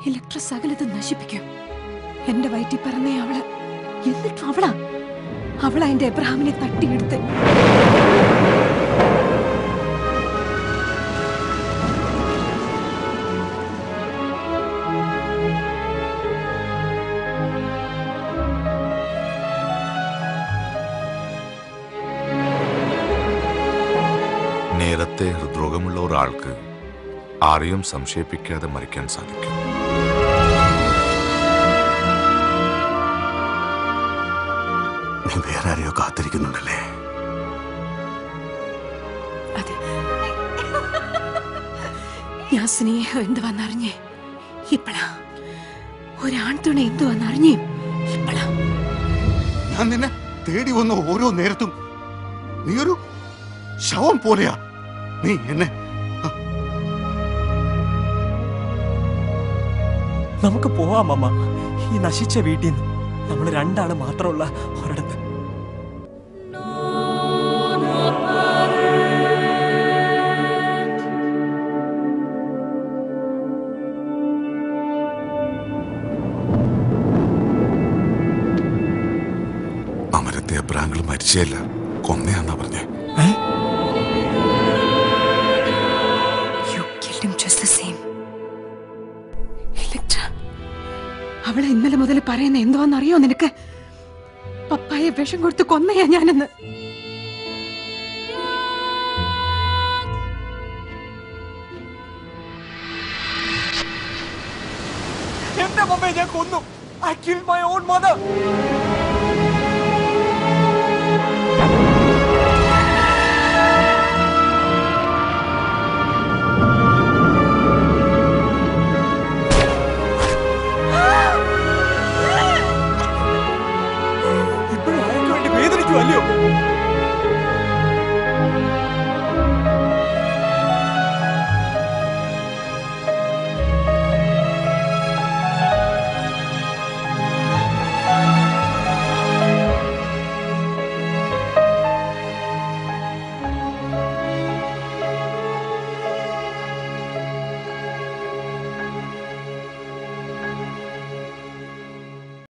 Electra സകലത് നശിപ്പിക്കും. എന്റെ വയറ്റിൽ പറഞ്ഞേ അവള്. എന്നിട്ടും അവളാ എന്റെ എബ്രഹാമിനെ തട്ടിയെടുത്ത്. നേരത്തെ ഹൃദ്രോഗമുള്ള ഒരാൾക്ക് ആരെയും സംശയിപ്പിക്കാതെ മരിക്കാൻ സാധിക്കും. നീ വേറെ ആരെയോ കാത്തിരിക്കുന്നുണ്ടല്ലേ? അതെ, ഞാൻ സ്നേഹം എന്തുവന്നറിഞ്ഞേ ഇപ്പളാ. ഒരാൺതുണ എന്തുവന്നറിഞ്ഞേ ഇപ്പളാ. ഞാൻ നിന്നെ തേടി വന്ന ഓരോ നേരത്തും നീ ഒരു ശവം പോലെയാ. നീ എന്നെ നമുക്ക് പോവാം അമ്മ, ഈ നശിച്ച വീട്ടിൽ നിന്ന്. നമ്മൾ രണ്ടാള് മാത്രമുള്ള ഒരിടത്ത്. അമരത്തെ അബ്രാഹങ്ങൾ മരിച്ചല്ല, കൊന്നയാന്നാ പറഞ്ഞേ. അവളെ ഇന്നലെ മുതൽ പറയുന്ന എന്തുവാന്നറിയോ നിനക്ക്? പപ്പായെ വിഷം കൊടുത്ത് കൊന്നയാ ഞാനെന്ന്. എന്റെ മമ്മയെ ഞാൻ കൊന്നു. I killed my own mother. ഇപ്പോഴും അയാൾക്ക് വേണ്ടി വേദനിക്കുമല്ലയോ?